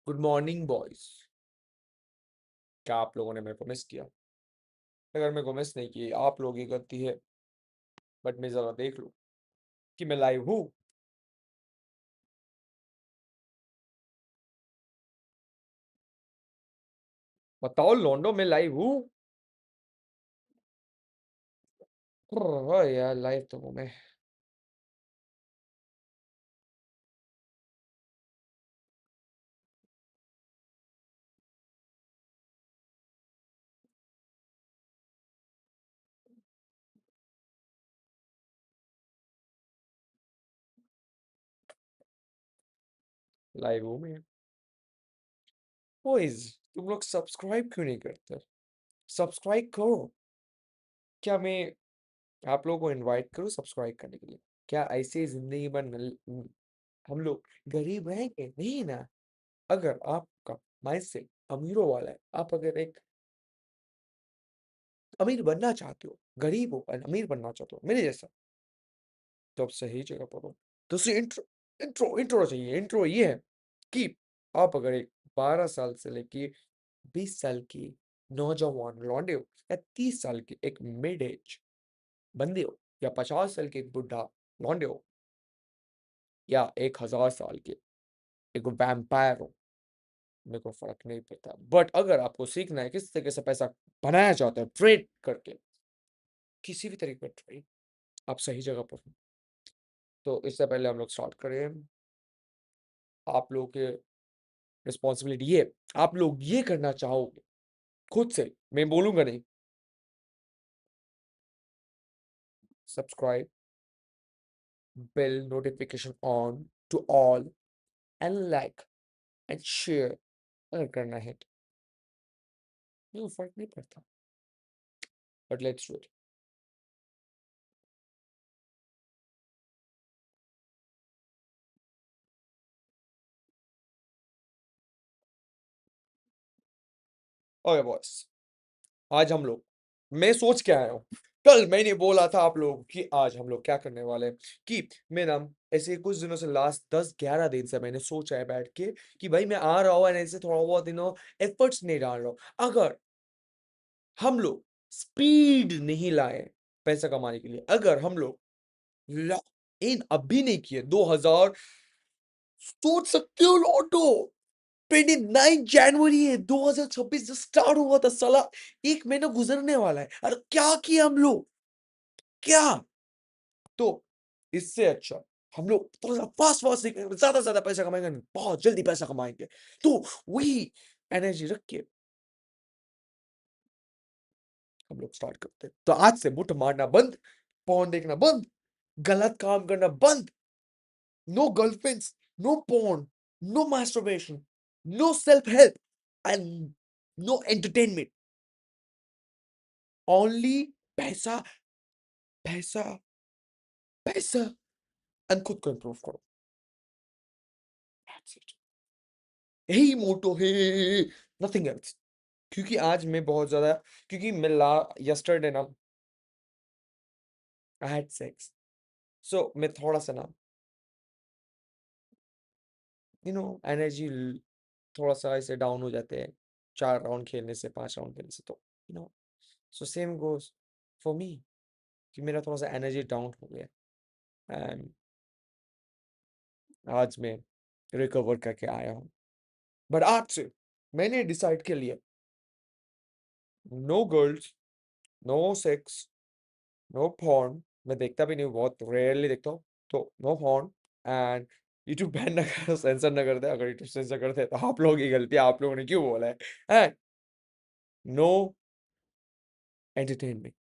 Good morning boys. क्या आप लोगों ने मेरे को मिस किया? अगर मेरे को मिस नहीं की, आप लोगों की गलती है। बट मैं जरा देख लूं कि मैं लाइव हूँ। बताओ लौंडो, मैं लाइव हूँ। यार लाइव तो हूँ मैं। लाइव हूँ मैं। बॉयज, तुम लोग सब्सक्राइब क्यों नहीं करते? सब्सक्राइब करो। क्या मैं आप लोगों को इनवाइट करूँ सब्सक्राइब करने के लिए? क्या ऐसे जिंदगी भर हम लोग गरीब रहेंगे? नहीं ना। अगर आपका माइंडसेट अमीरों वाला है, आप अगर एक अमीर बनना चाहते हो, गरीब हो और अमीर बनना चाहते हो मेरे जैसा, तो आप सही जगह पर हो। दूसरी इंट्रो इंट्रो इंट्रो चाहिए। इंट्रो ये है कि आप अगर एक 12 साल से लेके 20 साल की नौजवान लौंडे हो, या 30 साल की एक मिड एज बंदे हो, या 50 साल के एक बुढ़ा लौंडे हो, या 1000 साल के एक वैम्पायर हो, मेरे को फर्क नहीं पड़ता। बट अगर आपको सीखना है किस तरीके से पैसा बनाया जाता है ट्रेड करके, किसी भी तरीके का ट्रेड, आप सही जगह पर हो। तो इससे पहले हम लोग स्टार्ट करें, आप लोगों के रिस्पॉन्सिबिलिटी ये, आप लोग ये करना चाहोगे खुद से, मैं बोलूंगा नहीं। Subscribe, bell notification on to all, and like and share अगर करना है तो। ये फर्क नहीं पड़ता, but let's do it. Okay boss, आज हम लोग, मैं सोच के आया हूँ। कल मैंने बोला था आप लोग कि आज हम लोग क्या करने वाले हैं, कि मैं ना ऐसे कुछ दिनों से, लास्ट 10-11 दिन से मैंने सोचा है बैठ के कि भाई मैं आ रहा हूँ और ऐसे थोड़ा बहुत दिनों एफर्ट्स नहीं डाल रहा हूँ। अगर हम लोग स्पीड नहीं लाए पैसा कमाने के लिए, अगर हम लोग लॉक इन अभी नहीं किए 2000, सोच सकते हो लॉटो, 29 जनवरी है, 2026 जो स्टार्ट हुआ था साला, एक महीना गुजरने वाला है। अरे क्या किया हम लोग, क्या? तो इससे अच्छा हम लोग थोड़ा सा फास्ट फास्ट ज्यादा से ज्यादा पैसा कमाएंगे, बहुत जल्दी पैसा कमाएंगे। तो वही एनर्जी रख के हम लोग स्टार्ट करते हैं। तो आज से मुठ मारना बंद, पॉन देखना बंद, गलत काम करना बंद। No girlfriends, no porn, no masturbation, no self help, and no entertainment. Only पैसा, पैसा, पैसा, एंड खुद को इंप्रूव करो। That's it. यही मोटो है, नथिंग एल्स। क्योंकि आज मैं बहुत ज्यादा, क्योंकि मैं ला यस्टरडे ना आई हैड सेक्स, सो मैं थोड़ा सा ना एनर्जी थोड़ा सा ऐसे डाउन हो जाते हैं 4 राउंड खेलने से, 5 राउंड खेलने से। तो so same goes for me, कि मेरा थोड़ा सा एनर्जी डाउन हो गया। एंड आज मैं रिकवर करके आया हूँ। बट आज से मैंने डिसाइड कर लिया, no girls, no sex, no porn. मैं देखता भी नहीं हूँ, बहुत रेयरली देखता हूँ। तो no porn, and YouTube ban ना कर, सेंसर ना कर दे। अगर यूट्यूब सेंसर करते तो आप लोगों की गलती है, आप लोगों ने क्यों बोला है। And no entertainment,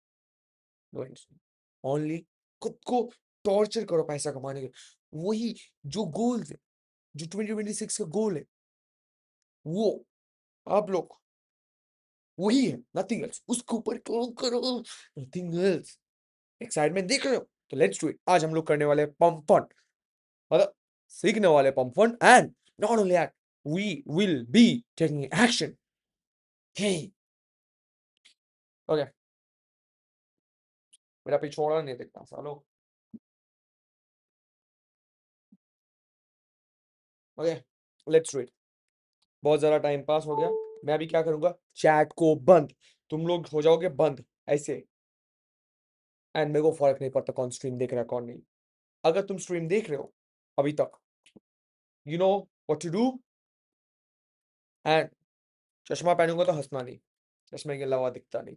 no entertainment, only खुद को टॉर्चर करो पैसा कमाने के। वही जो गोल्स है, जो 2026 का गोल है, वो आप लोग, वही है, नथिंग एल्स। उसके ऊपर काम करो, नथिंग एल्स। एक्साइटमेंट देख रहे हो? तो लेट्स डू इट। आज हम लोग करने वाले पंप फन, मतलब सीखने वाले pump fun. And not only that, we will be taking action. Hey, okay, मेरा पिछोड़ा नहीं दिखता सालो। Okay, let's do it. बहुत ज़्यादा टाइम पास हो गया। मैं अभी क्या करूँगा, चैट को बंद, तुम लोग हो जाओगे बंद ऐसे, एंड मेरे को फ़र्क नहीं पड़ता कौन स्ट्रीम देख रहा है, कौन नहीं। अगर तुम स्ट्रीम देख रहे हो अभी तक, you know what to do, and चश्मा पहनूँगा तो हँसना नहीं, चश्मे के अलावा दिखता नहीं।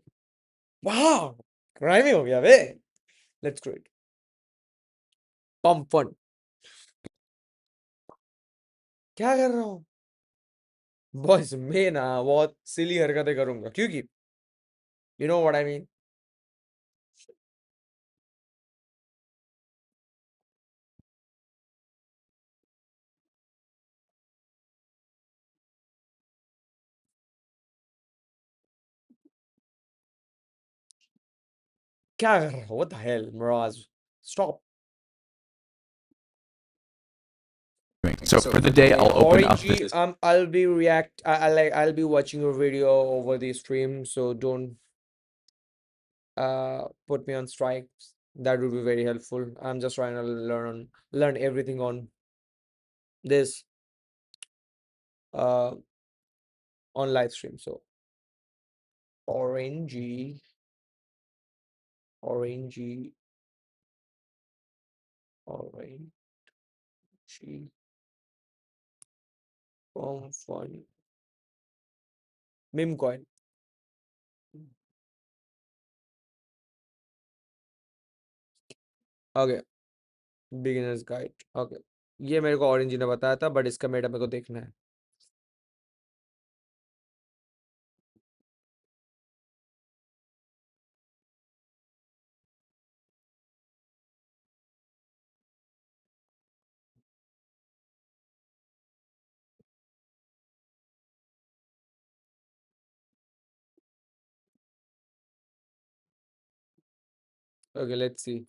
वाह! क्राइम हो गया बे! Let's do it. Pump fun. क्या कर रहा हूँ? बॉयज़ मैं ना बहुत सिली हरकतें करूँगा क्योंकि you know what I mean. क्या कर रहा हो? What the hell Miraj? Stop. So for the day, Okay, I'll open up Orangey, this. I'll be I'll be watching your video over the stream, so don't put me on strikes. That would be very helpful. I'm just trying to learn everything on this uh on live stream. So Orangey, Orangey, Orangey, fun, meme coin. Okay, beginner's guide. Okay, ये मेरे को orange ने बताया था, but इसका मेरा मेरे को देखना है। Okay, let's see.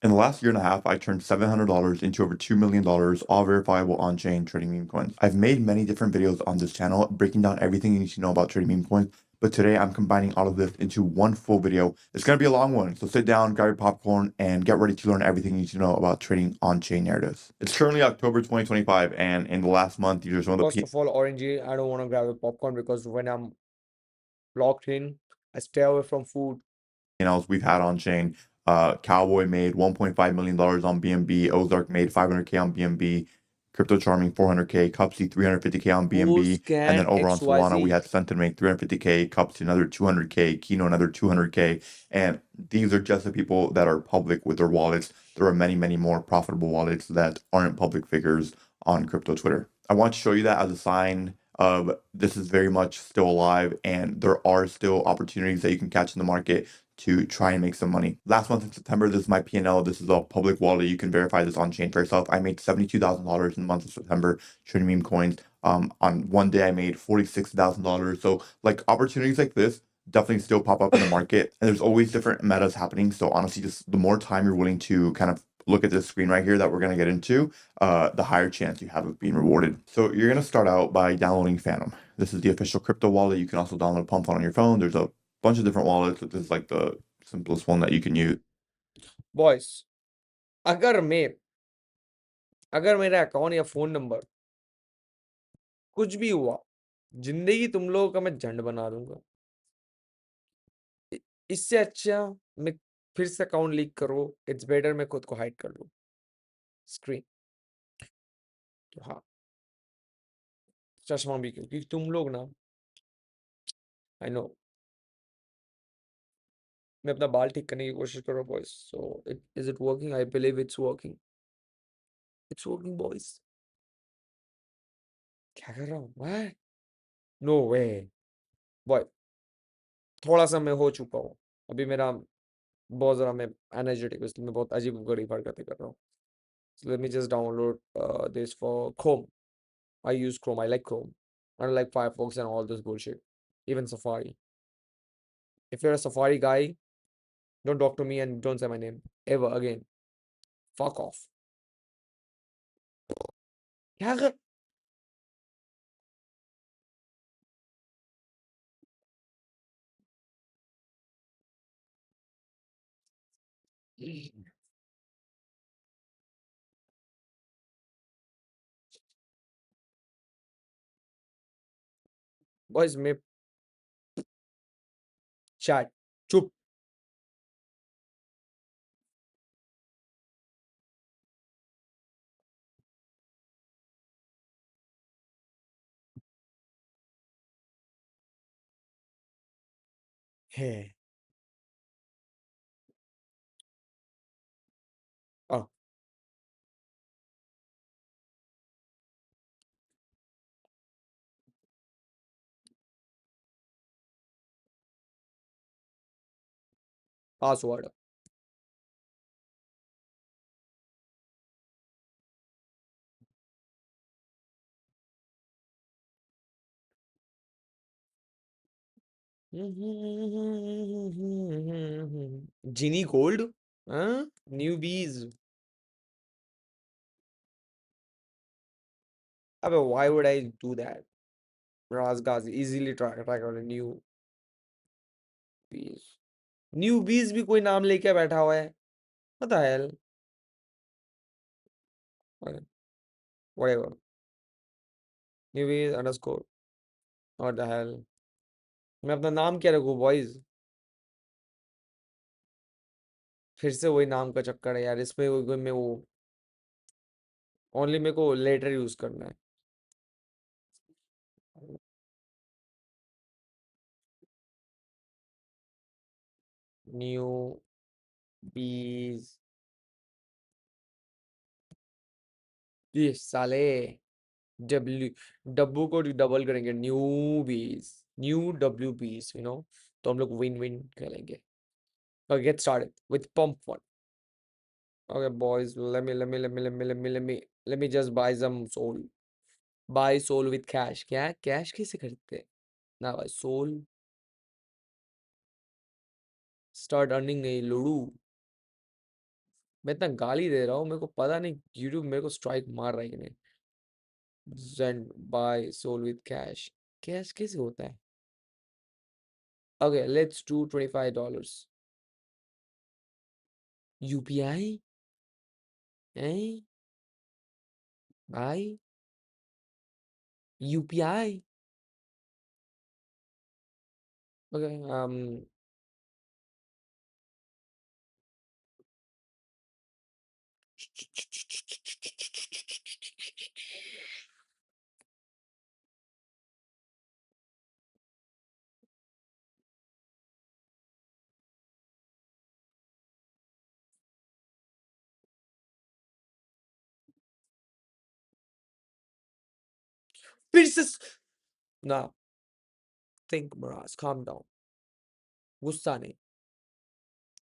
In the last year and a half, I turned $700 into over $2 million, all verifiable on-chain trading meme coins. I've made many different videos on this channel, breaking down everything you need to know about trading meme coins, but today I'm combining all of this into one full video. It's going to be a long one, so sit down, grab your popcorn, and get ready to learn everything you need to know about trading on-chain narratives. It's currently October 2025, and in the last month, there's one of First the of all, orangey, I don't want to grab a popcorn because when I'm locked in, I stay away from food. P&Ls we've had on chain. Cowboy made $1.5 million on BNB. Ozark made $500K on BNB. Crypto Charming 400K. Cupsy 350K on Who's BNB. And then can over on Solana, we XYZ? had Senten make 350K. Cupsy another 200K. Kino another 200K. And these are just the people that are public with their wallets. There are many, many more profitable wallets that aren't public figures on crypto Twitter. I want to show you that as a sign of this is very much still alive and there are still opportunities that you can catch in the market to try and make some money. Last month in September, this is my P&L. This is a public wallet. You can verify this on chain for yourself. I made $72,000 in the month of September trading meme coins. On one day, I made $46,000. So like opportunities like this definitely still pop up in the market, and there's always different metas happening. So honestly, just the more time you're willing to kind of look at this screen right here that we're going to get into, the higher chance you have of being rewarded. So you're going to start out by downloading Phantom. This is the official crypto wallet. You can also download Pump on your phone. There's a bunch of different wallets. This is like the simplest one that you can use. Boys, अगर मैं अगर मेरा account या phone number कुछ भी हुआ, जिंदगी तुम लोगों का मैं झंड बना दूंगा। इससे अच्छा मैं फिर से अकाउंट लीक करो, इट्स बेटर मैं खुद को हाइड कर लूं स्क्रीन। तो हाँ, चश्मा भी क्योंकि तुम लोग ना, आई नो, मैं अपना बाल ठीक करने की कोशिश कर रहा हूँ boys. So it is it working? I believe it's working. It's working boys. क्या कर रहा हूँ? नो वे बॉय। थोड़ा सा मैं हो चुका हूँ अभी, मेरा बहुत ज़्यादा मैं एनर्जेटिक, इसलिए मैं बहुत अजीब गरीब हरकतें कर रहा हूँ। So let me just download this for Chrome. I use Chrome. I like Chrome. I don't like Firefox and all this bullshit. Even Safari. If you're a Safari guy, don't talk to me and don't say my name ever again. Fuck off. क्या कर boys में chat चुप। है password. जिनी गोल्ड। हाँ newbies. अबे why would I do that? राजगाज इजीली ट्राई ट्राई कर न्यू बीज। न्यू बीज भी कोई नाम लेके बैठा हुआ है। What the hell? Whatever. Newbies underscore. What the hell? मैं अपना नाम क्या रखूँ बॉयज? फिर से वही नाम का चक्कर है यार इसमें मैं वो ओनली मेरे को लेटर यूज करना है। न्यू बीज। ये साले डब्ल्यू डब्बू को डबल करेंगे न्यू बीज। न्यू डब्ल्यू बीज तो हम लोग विन विन खेलेंगे। Okay, get started with pump one. Okay, boys, let me just buy some soul. Buy soul with cash. क्या कैश कैसे खरीदते हैं? ना भाई soul start earning a लुडू। मैं इतना गाली दे रहा हूँ मेरे को पता नहीं यूट्यूब मेरे को स्ट्राइक मार रहा है कि नहीं। Send buy soul with cash. Cash कैसे होता है? Okay, let's do $25. UPI? हैं? भाई UPI? Okay, फिर से ना think Miraz, calm down. गुस्सा नहीं,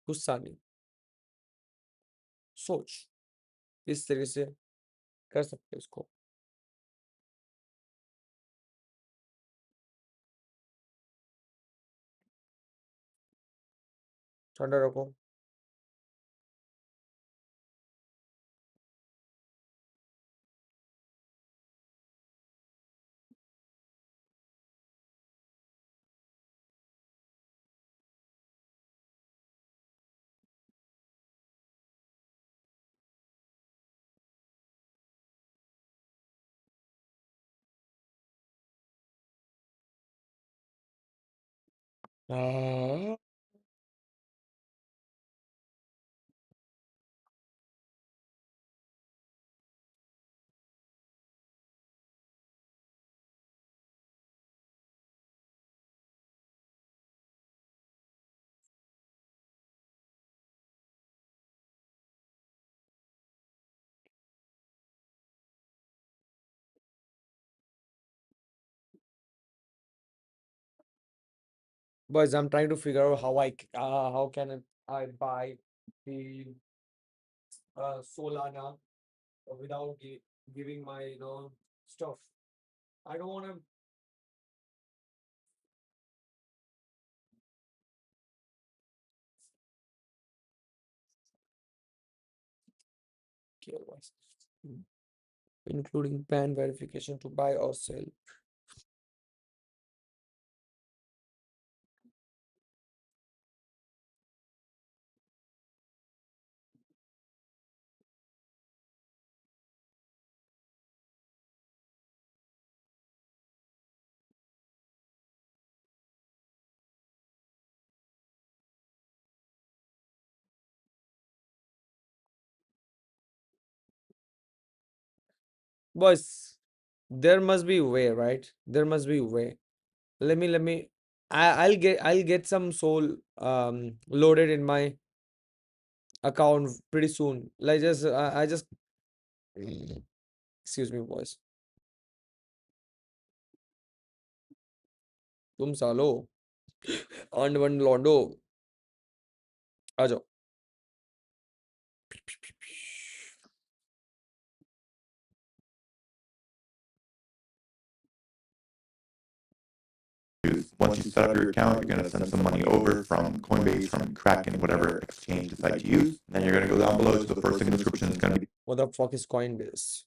गुस्सा नहीं, सोच। इस तरीके से कर सकते हैं इसको। ठंडा रखो। Ah, boys, I'm trying to figure out how can I buy the Solana without giving my stuff. I don't want to kill myself. Including PAN verification to buy or sell. Boys, there must be way, right? There must be way. Let me I'll get some soul loaded in my account pretty soon. Like just I just excuse me, boys. तुम सालो अंड one लौंडो आ जाओ. Once you set up your account, you're going to send some money over from Coinbase, from Kraken, whatever exchange you decide to use. And then you're going to go down below to the first link in the description. It's going to be What the fuck is Coinbase?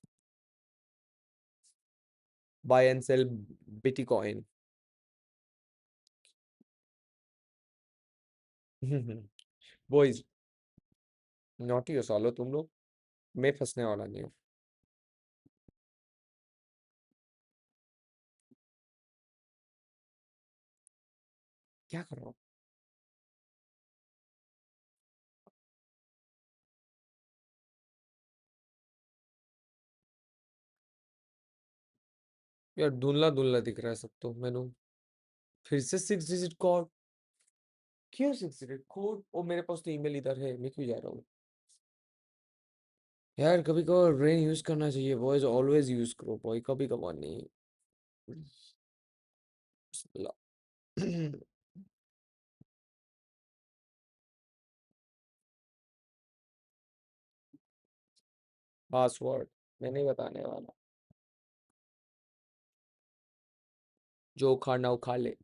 Buy and sell Bitcoin. Boys, naughty हो सालो तुम लोग. मैं फंसने वाला नहीं हूँ. क्या कर रहा हूँ? यार धुंधला धुंधला दिख रहा है सब तो मैंने. फिर से 6 डिजिट कोड. क्यों 6 डिजिट कोड? ओ मेरे पास तो ईमेल इधर है. मैं क्यों जा रहा हूँ? यार कभी कभार ब्रेन यूज करना चाहिए बॉयज. ऑलवेज यूज करो बॉय. कभी कभार नहीं. पासवर्ड मैं नहीं बताने वाला. जो खाना उखा ले.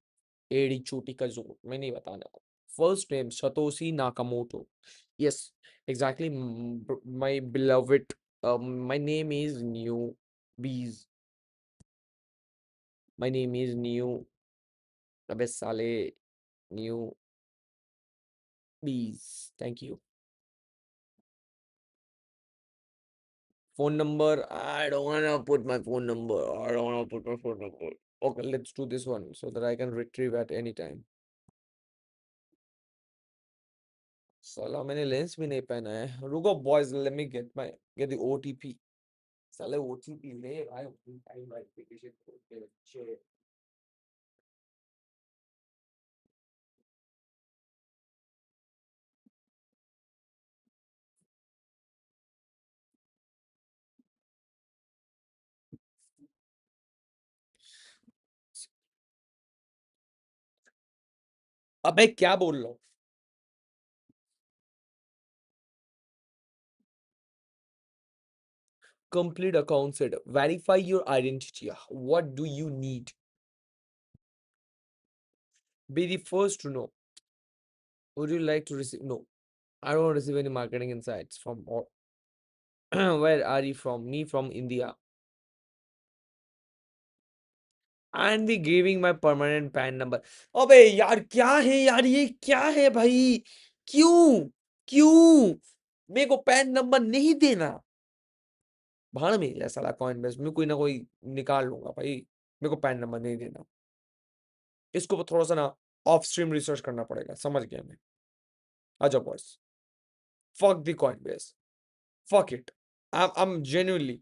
एड़ी चोटी का जोर मैं नहीं बताने वाला. First name Satoshi Nakamoto. Yes, exactly. My beloved. My name is New Bees. My name is New. अबे साले. New Bees. Thank you. Phone number. I don't wanna put my phone number. I don't wanna put my phone number. Okay, let's do this one so that I can retrieve at any time. साला मैंने lens भी नहीं पहना है. रुको boys, let me get the OTP. साले OTP ले भाई. टाइम वेरिफिकेशन कोड के बच्चे. अबे क्या बोल रहा हूँ? Complete account setup. Verify your identity. What do you need? Be the first to know. Would you like to receive? No, I don't want to receive any marketing insights from or where are you from? Me from India. And the giving my permanent PAN number. अबे यार क्या है यार ये क्या है भाई? क्यों? क्यों? मेरे को पैन नंबर नहीं देना. भाड़ में जा साला कॉइनबेस में कोई ना कोई निकाल लूंगा भाई. मेरे को पैन नंबर नहीं देना. इसको थोड़ा सा ना ऑफ स्ट्रीम रिसर्च करना पड़ेगा. समझ गया मैं. आजा boys. Fuck the Coinbase. Fuck it. I'm genuinely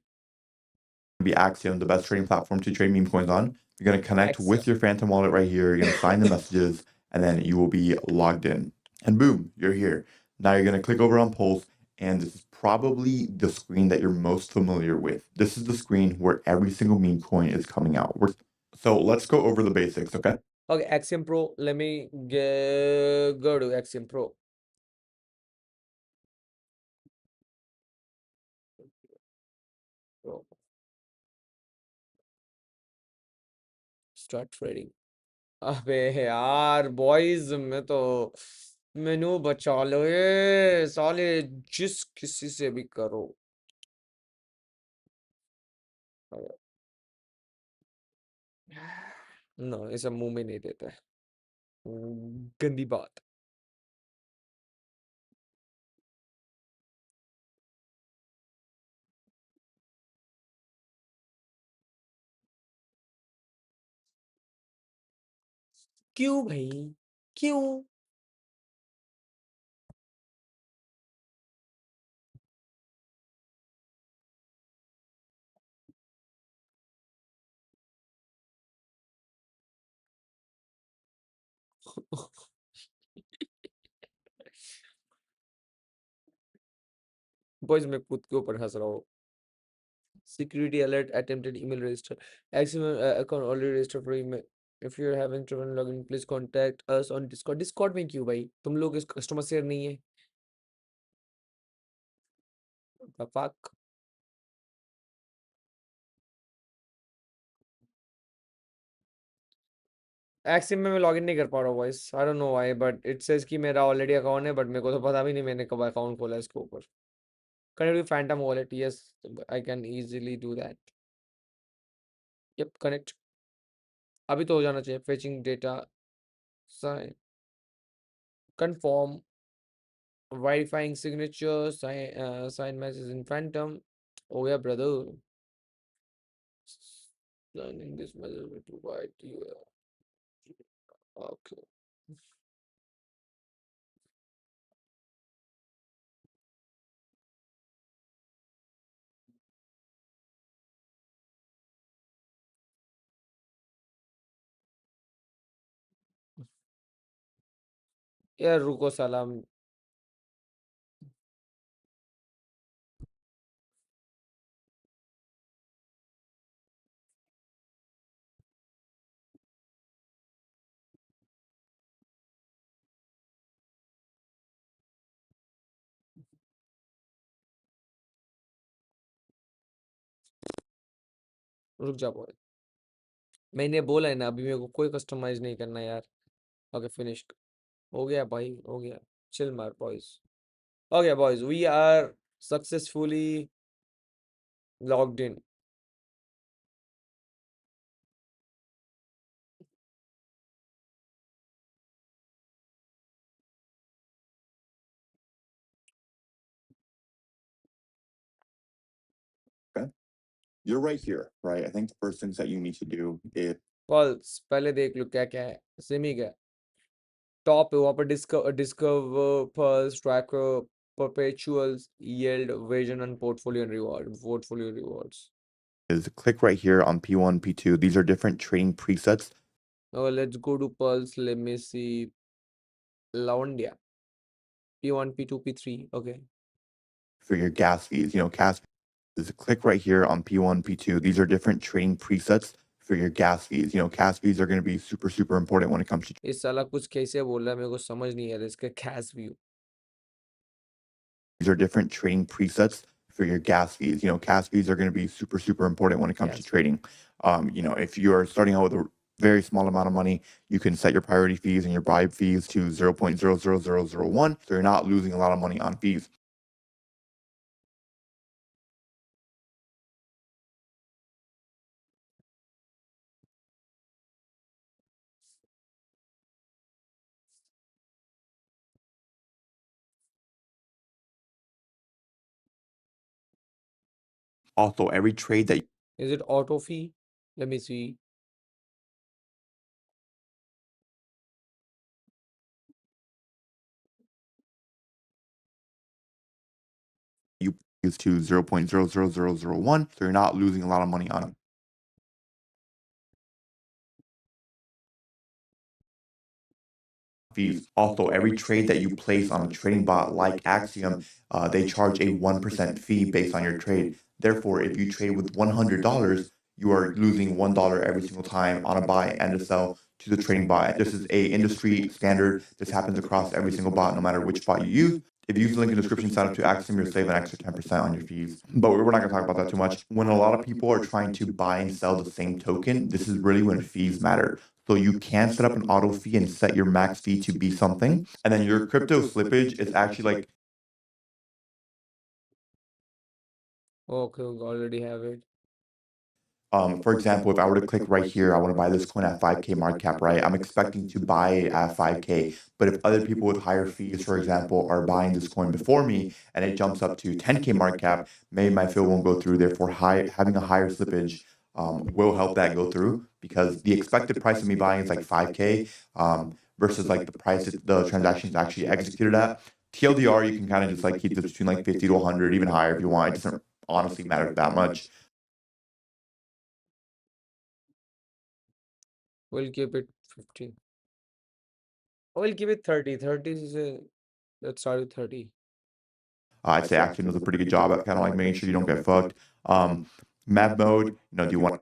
be Axiom, the best trading platform to trade meme coins on. You're going to connect Axiom. with your Phantom wallet right here. You're going to sign the messages, and then you will be logged in. And boom, you're here. Now you're going to click over on Pulse, and this is probably the screen that you're most familiar with. This is the screen where every single meme coin is coming out. So let's go over the basics, okay? Okay, Axiom Pro. Let me go to Axiom Pro. Pro. Start trading. अबे यार boys मैं तो मेनू बचा लो ये साले. जिस किसी से भी करो. ना ये सब मुंह में नहीं देता है. गंदी बात. क्यों भाई? क्यों? बॉयज मैं खुद के ऊपर हंस रहा हूँ. Security alert, attempted email register. Maximum account already registered for email. If you're having trouble login, please contact us on Discord. Discord में क्यों भाई? तुम लोग इस कस्टमर केयर नहीं है? The fuck? एक्सिम में मैं लॉगिन नहीं कर पा रहा हूँ voice. I don't know why but it says कि मेरा ऑलरेडी अकाउंट है बट मेरे को तो पता भी नहीं मैंने कब अकाउंट खोला है इसके ऊपर. Connect with Phantom wallet. Yes, I can easily do that. Yep, connect. अभी तो हो जाना चाहिए. Fetching data. Sign. Confirm. Verifying signature. Sign message in Phantom. Oh yeah, brother. Signing this message to white. Yeah. Okay. यार रुको सलाम. रुक जा बॉय. मैंने बोला है ना अभी मेरे को कोई कस्टमाइज नहीं करना यार. Okay finish. हो गया भाई हो गया. चिल मार boys. Okay, boys, we are successfully logged in. Okay. You're right here, right? I think the first things that you need to do is Pulse, पहले देख लो क्या क्या है. सिमी क्या. टॉप पे वहाँ पर discover pulse tracker perpetuals yield vision and portfolio rewards. click right here on P1, P2. These are different trading presets. Oh, let's go to pulse. Let me see. Laundia. P1, P2, P3. Okay. For your gas fees. Gas is click right here on P1, P2. These are different trading presets for your gas fees. Gas fees are going to be super, super important when it comes to इस साला कुछ कैसे बोल रहा है मेरे को समझ नहीं आ रहा इसका cash view. these are different trading presets for your gas fees. Gas fees are going to be super, super important when it comes to Gas fee. trading. If you are starting out with a very small amount of money, you can set your priority fees and your buy fees to 0.00001. So you're not losing a lot of money on fees. Also, every trade that Is it auto fee? Let me see. you use to 0.00001, so you're not losing a lot of money on fees. Also, every trade that you place on a trading bot like Axiom, they charge a 1% fee based on your trade. Therefore, if you trade with $100, you are losing $1 every single time on a buy and a sell to the trading bot. This is a industry standard. This happens across every single bot, no matter which bot you use. If you use the link in the description, sign up to Axiom, you'll save an extra 10% on your fees. But we're not going to talk about that too much. When a lot of people are trying to buy and sell the same token, this is really when fees matter. So you can set up an auto fee and set your max fee to be something. And then your crypto slippage is actually like Okay, we already have it. for example, if I were to click right here, I want to buy this coin at 5K market cap, right? I'm expecting to buy it at 5K. But if other people with higher fees, for example, are buying this coin before me and it jumps up to 10K market cap, maybe my fill won't go through. Therefore, having a higher slippage will help that go through because the expected price of me buying is like 5K versus like the price the transaction is actually executed at. TLDR, you can kind of just like keep this between like 50 to 100, even higher if you want. It doesn't honestly matter that much. We'll keep it 50. We'll give it 30. 30 is let's start with 30. I'd say Axiom does a pretty good job at kind of like making sure you don't get fucked. Map mode, do you want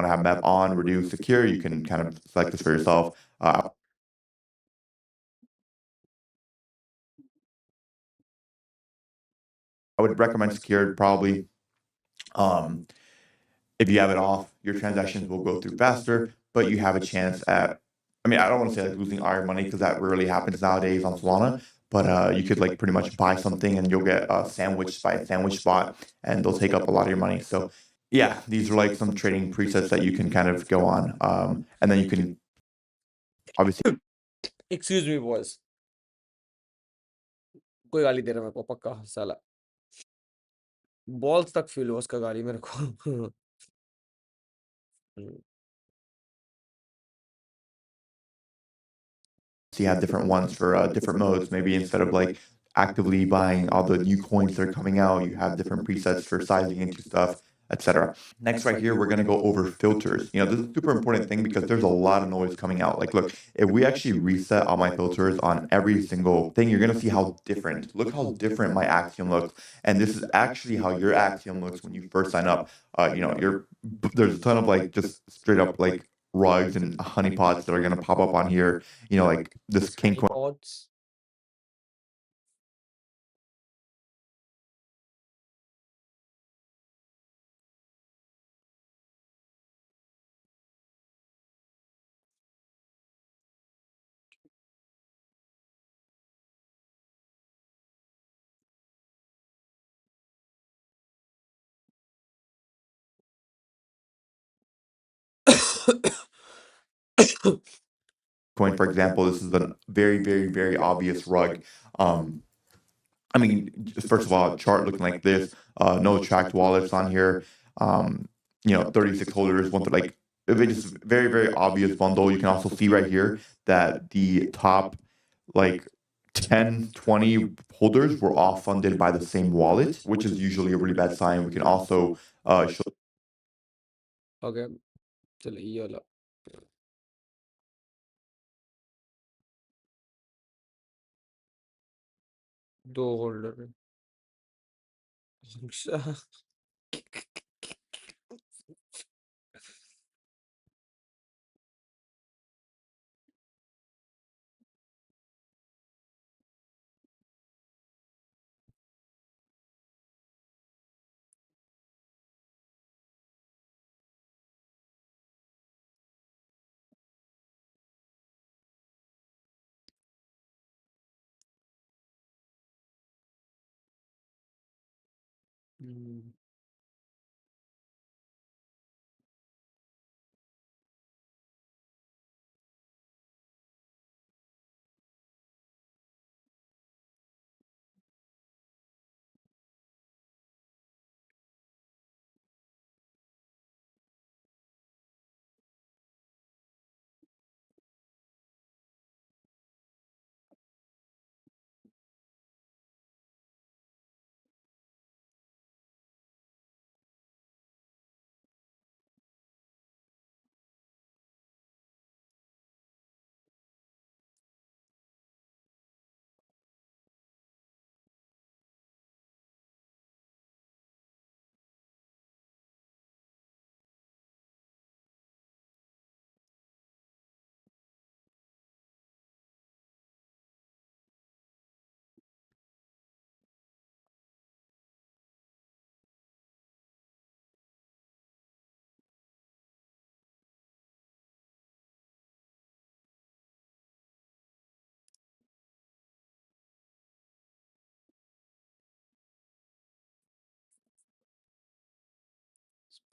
to have map on, reduce, secure? You can kind of select this for yourself. I would recommend secured probably. Um, if you have it off, your transactions will go through faster, but you have a chance at, I mean, I don't want to say like losing all your money because that rarely happens nowadays on Solana, but you could like pretty much buy something and you'll get sandwiched by a sandwich spot and they'll take up a lot of your money. So yeah, these are like some trading presets that you can kind of go on. And then you can obviously Excuse me, boys. कोई गाली दे रहा है मेरे को पक्का साला. Balls तक feel हुआ उसका गाली मेरे को. Hmm. you have different ones for different modes. Maybe instead of like actively buying all the new coins that are coming out, you have different presets for sizing into stuff, etc. Next, right here, we're going to go over filters. This is a super important thing because there's a lot of noise coming out. Like, look, if we actually reset all my filters on every single thing, you're going to see how different. Look how different my Axiom looks. And this is actually how your Axiom looks when you first sign up. There's a ton of like just straight up like rugs and honeypots that are going to pop up on here. Like this king coin. Odds. Coin, for example, this is a very, very, very obvious rug. I mean, first of all, chart looking like this. No tracked wallets on here. 36 holders. One like if it is very, very obvious bundle. You can also see right here that the top like 10, 20 holders were all funded by the same wallet, which is usually a really bad sign. We can also show Okay. चलो ये वाला. 2 holder है. Hmm.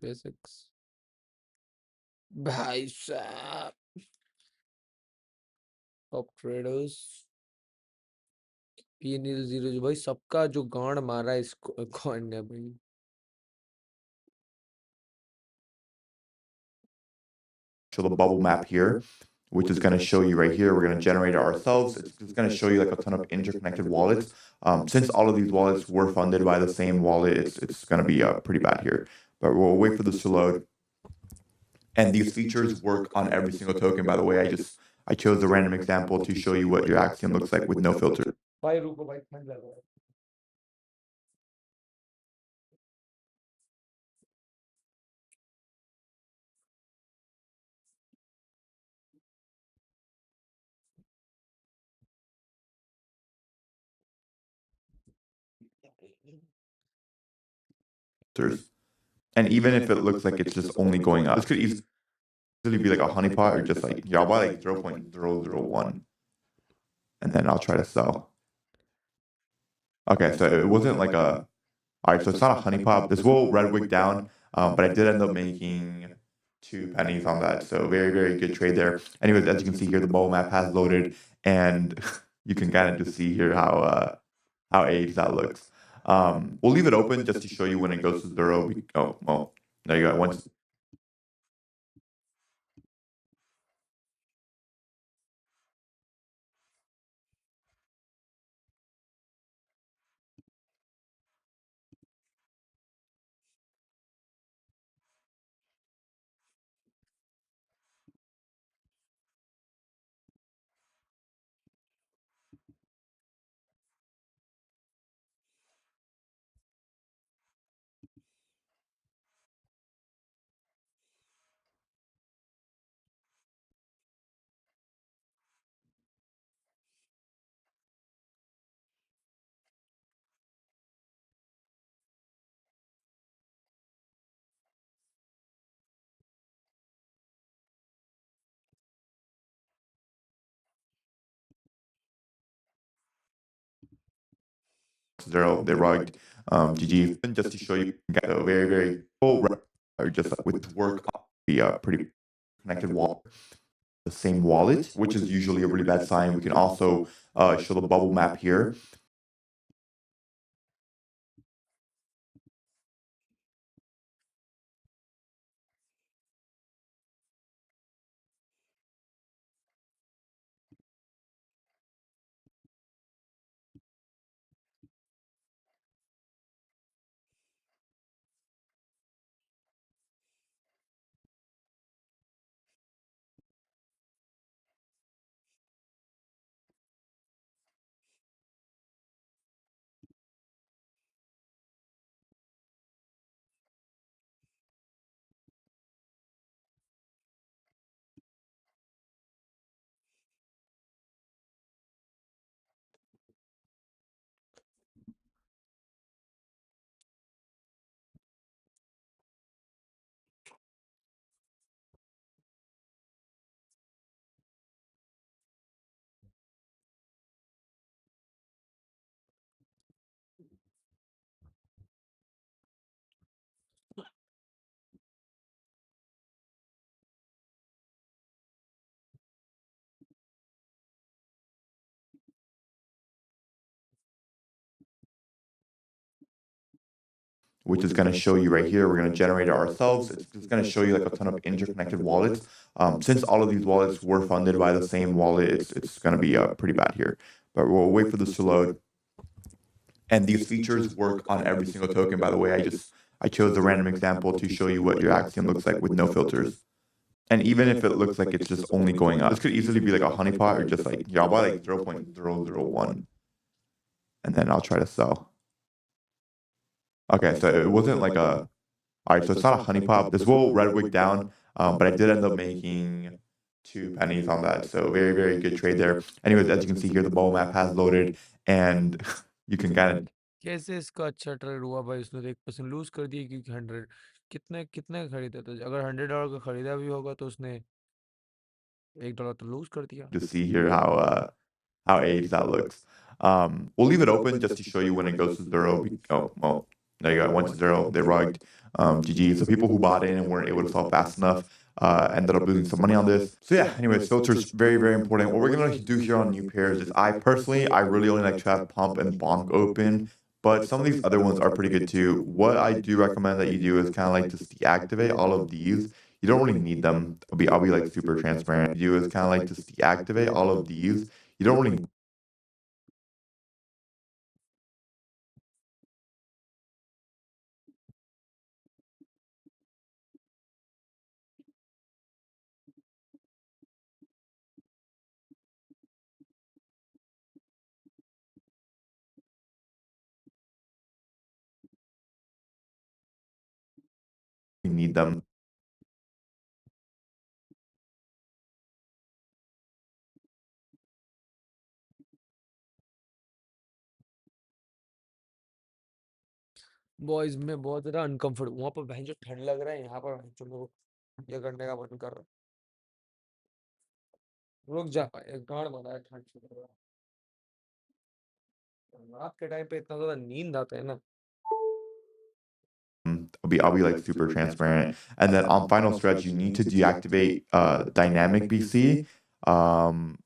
SpaceX. भाई साहब, top traders PNL zero भाई, सबका जो गांड मारा इस कॉइन ने भाई। show the bubble map here, which is going to show you right here. We're going to generate it ourselves. It's going to show you like a ton of interconnected wallets. Since all of these wallets were funded by the same wallet, it's going to be pretty bad here. But we'll wait for this to load. And these features work on every single token. By the way, I chose a random example to show you what your axiom looks like with no filter. भाई रुको भाई, ठंड लग रहा है। And even if it looks like it's just only going up, this could easily be like a honeypot or just like, yeah, I'll buy like 0.001 and then I'll try to sell. Okay, so it wasn't like a, all right, so it's not a honeypot. This will red wick down, but I did end up making 2 pennies on that. So very, very good trade there. Anyways, as you can see here, the bubble map has loaded and you can kind of just see here how aged that looks. We'll leave it open just to show you when it goes to zero. Oh, well, there you go. Once zero, they rugged. GG. And just to show you, get a very, very full or just with work on the pretty connected wall, the same wallet, which is usually a really bad sign. We can also show the bubble map here. Which is going to show you right here. We're going to generate it ourselves. It's going to show you like a ton of interconnected wallets. Since all of these wallets were funded by the same wallet, it's going to be pretty bad here. But we'll wait for this to load. And these features work on every single token. By the way, I chose a random example to show you what your axiom looks like with no filters. And even if it looks like it's just only going up, this could easily be like a honeypot or just like, yeah, I'll buy like 0.001 and then I'll try to sell. Okay, so it wasn't like a, all right, so it's not a honeypot. This will red wick down, but I did end up making 2 pennies on that. So very, very good trade there. Anyways, as you can see here, the bubble map has loaded and you can kind of कैसे इसका अच्छा trade हुआ भाई, उसने तो 1% loose कर दिया क्योंकि 100 कितने कितने का खरीदा था, अगर $100 का खरीदा भी होगा तो उसने $1 तो लूज कर दिया। just see here how aged that looks. We'll leave it open just to show you when it goes to zero. Oh, well, there you go. Once zero, they rugged. GG. So people who bought in and weren't able to sell fast enough, ended up losing some money on this. So yeah, anyways, filters very, very important. What we're gonna like to do here on new pairs is I really only like to have pump and bonk open, but some of these other ones are pretty good too. What I do recommend that you do is kind of like just deactivate all of these. You don't really need them. I'll be like super transparent. You do is kind of like just deactivate all of these. You don't really need them. Boys मैं बहुत ज़्यादा uncomfort वहाँ पर बहन जो ठंड लग रहा है यहाँ पर जो मेरे को ये करने का मन कर रहा है रुक जा ये गांड बना है ठंड से रात के टाइम पे इतना ज़्यादा नींद आता है ना I'll be like super transparent. And then on final stretch, you need to deactivate dynamic BC. Um,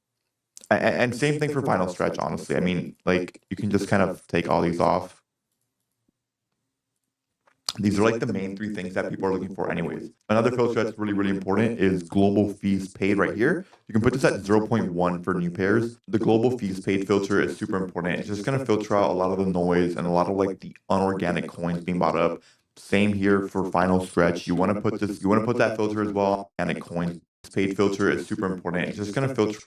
and same thing for final stretch, honestly. I mean, like you can just kind of take all these off. These are like the main three things that people are looking for anyways. Another filter that's really, really important is global fees paid right here. You can put this at 0.1 for new pairs. The global fees paid filter is super important. It's just going to filter out a lot of the noise and a lot of like the unorganic coins being bought up. Same here for final stretch. You want to put that filter as well. Organic coins paid filter is super important. It's just going to filter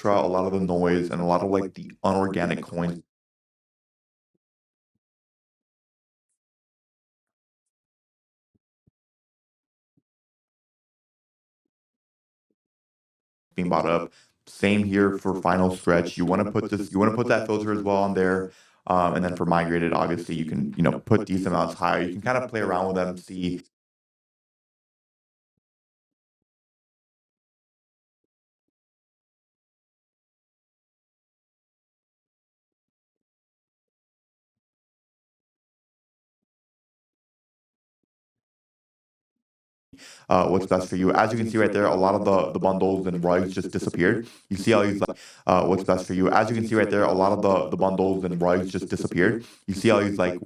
out a lot of the noise and a lot of like the unorganic coins being bought up. Same here for final stretch. You want to put that filter as well on there. And then for migrated, obviously you can, put these amounts higher. You can kind of play around with them, see what's best for you. As you can see right there, a lot of the bundles and rugs just disappeared. You see all these like what's best for you. As you can see right there, a lot of the bundles and rugs just disappeared. You see all these like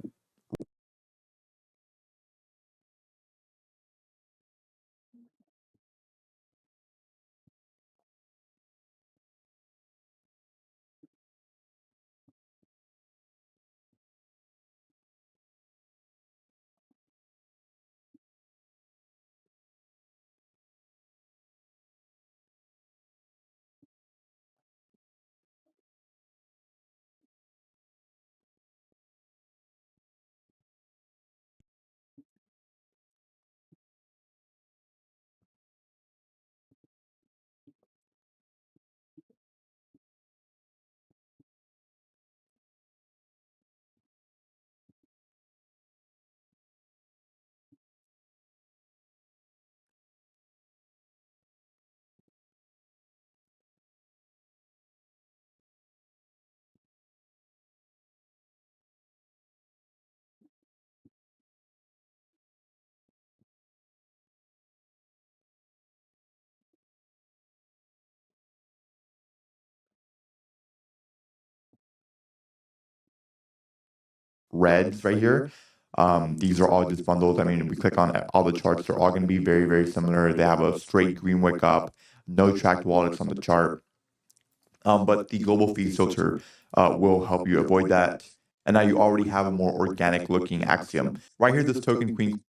reds right here. These are all just bundles. I mean, if we click on all the charts, they're all going to be very, very similar. They have a straight green wick up, no tracked wallets on the chart. But the global feed filter will help you avoid that. And now you already have a more organic looking axiom. Right here, this token queen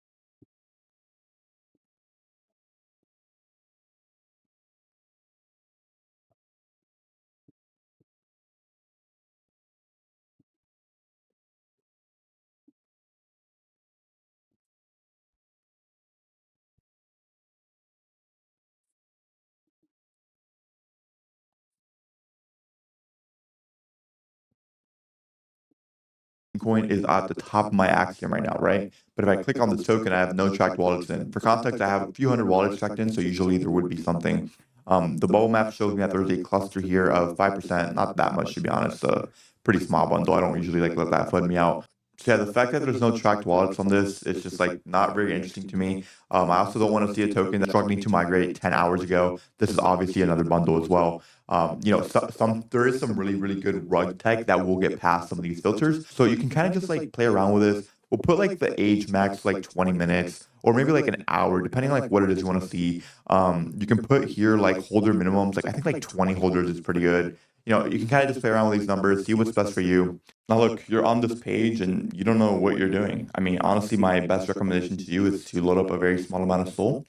coin is at the top of my axiom right now, right? But if I click on this token, I have no tracked wallets in. For context, I have a few hundred wallets tracked in, so usually there would be something. The bubble map shows me that there's a cluster here of 5%, not that much to be honest, a pretty small bundle. I don't usually like let that flood me out. So yeah, the fact that there's no tracked wallets on this is just like not very interesting to me. I also don't want to see a token that's struggling to migrate 10 hours ago. This is obviously another bundle as well. There is some really good rug tech that will get past some of these filters. So you can kind of just like play around with this. We'll put like the age max like 20 minutes or maybe like an hour, depending on like what it is you want to see. You can put here like holder minimums. Like I think like 20 holders is pretty good. You can kind of just play around with these numbers, see what's best for you. Now, look, you're on this page and you don't know what you're doing. I mean, honestly, my best recommendation to you is to load up a very small amount of SOL.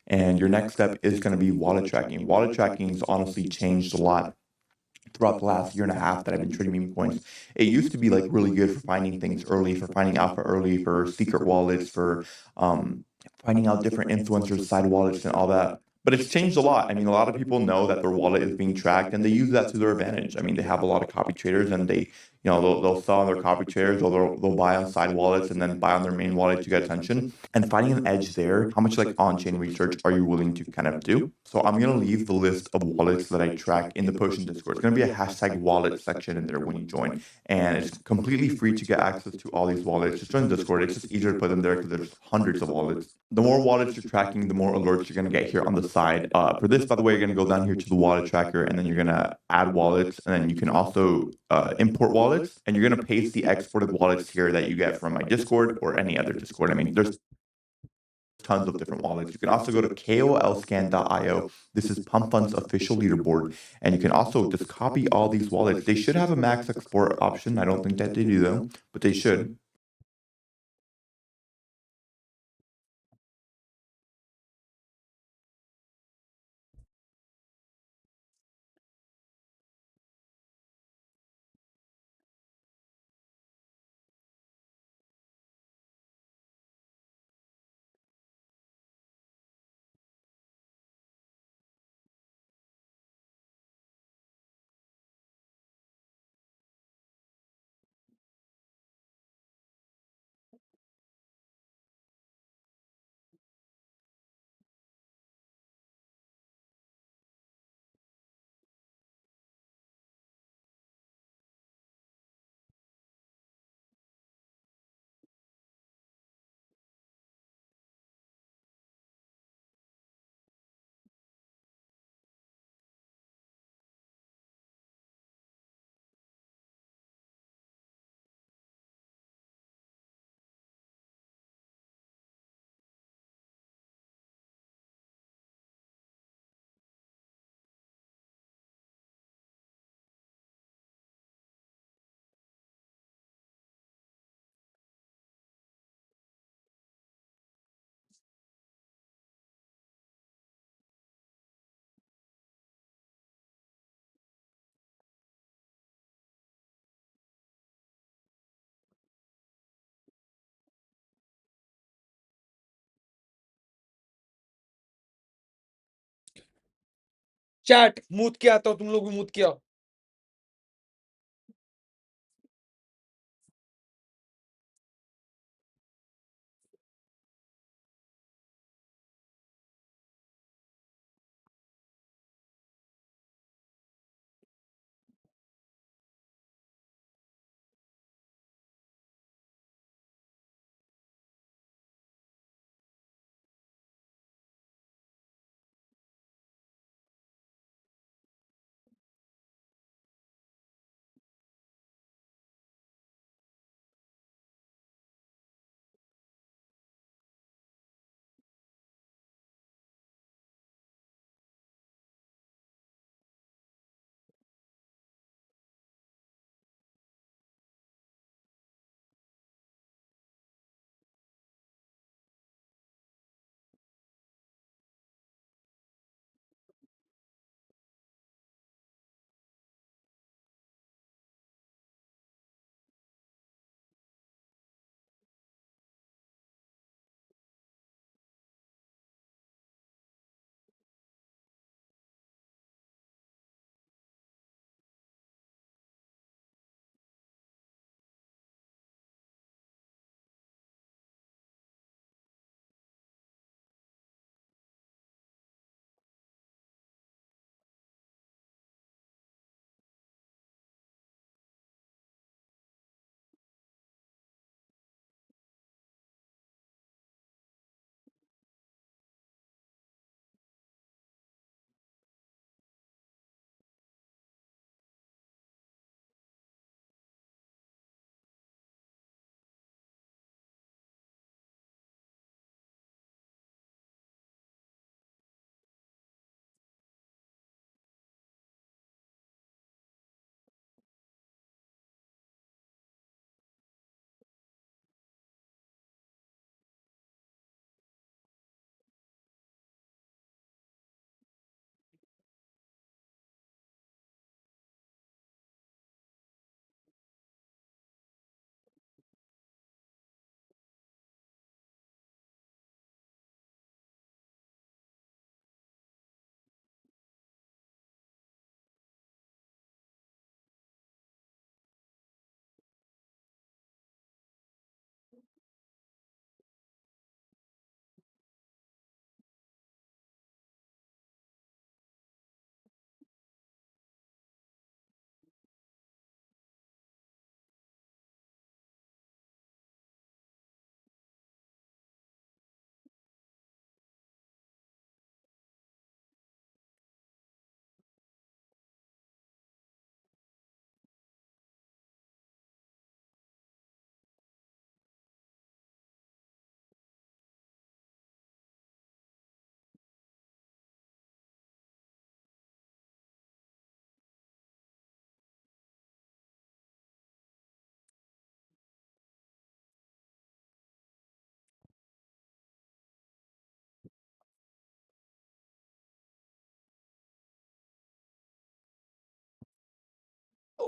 And your next step is going to be wallet tracking. Wallet tracking's honestly changed a lot throughout the last year and a half that I've been trading meme coins. It used to be like really good for finding things early, for finding alpha early, for secret wallets, for finding out different influencers, side wallets, and all that. But it's changed a lot. I mean, a lot of people know that their wallet is being tracked, and they use that to their advantage. I mean, they have a lot of copy traders, and they'll sell on their copy traders, or they'll buy on side wallets, and then buy on their main wallet to get attention. And finding an edge there, how much like on-chain research are you willing to kind of do? So I'm gonna leave the list of wallets that I track in the Potion Discord. It's gonna be a hashtag wallet section in there when you join, and it's completely free to get access to all these wallets. Just join Discord. It's just easier to put them there because there's hundreds of wallets. The more wallets you're tracking, the more alerts you're going to get here on the side. For this, by the way, you're going to go down here to the wallet tracker, and then you're going to add wallets, and then you can also import wallets, and you're going to paste the exported wallets here that you get from my Discord or any other Discord. I mean, there's tons of different wallets. You can also go to kolscan.io. This is Pump Fund's official leaderboard, and you can also just copy all these wallets. They should have a max export option. I don't think that they do though, but they should. Chat मूत किया तो तुम लोग भी मूत किया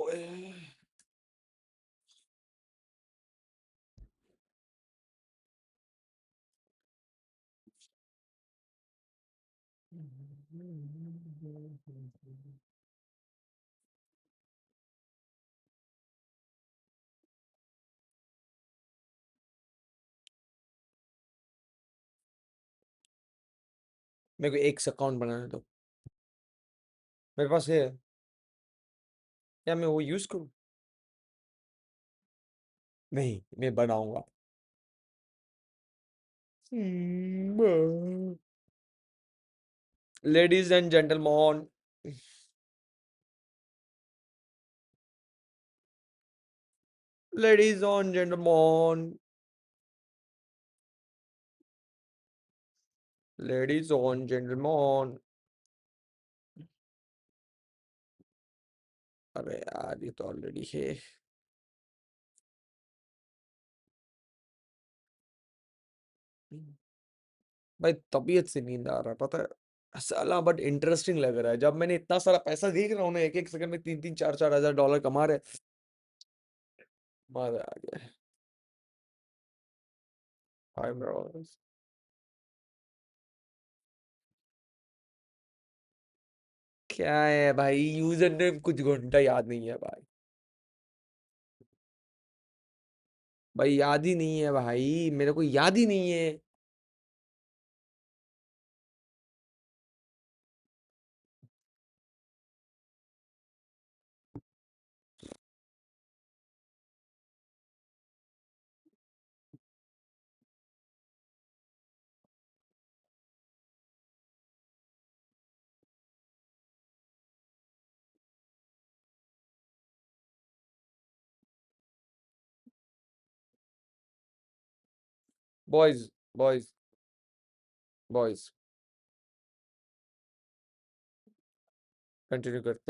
ओए मेरे को एक अकाउंट बनाने दो, मेरे पास है, क्या मैं वो यूज करूँ? नहीं, मैं बनाऊंगा। Ladies and gentleman, ladies and gentleman, ladies and gentleman. अरे यार, ये तो ऑलरेडी है। भाई तबीयत से नींद आ रहा है, पता है साला, बट इंटरेस्टिंग लग रहा है जब मैंने इतना सारा पैसा देख रहा हूँ ना, एक एक सेकंड में 3-3 4-4 हज़ार डॉलर कमा रहे। मजा आ गया। Hi bro. क्या है भाई, यूजर नेम कुछ घंटा याद नहीं है भाई। भाई याद ही नहीं है भाई, मेरे को याद ही नहीं है। बॉयज, बॉयज, बॉयज, कंटिन्यू करते हैं।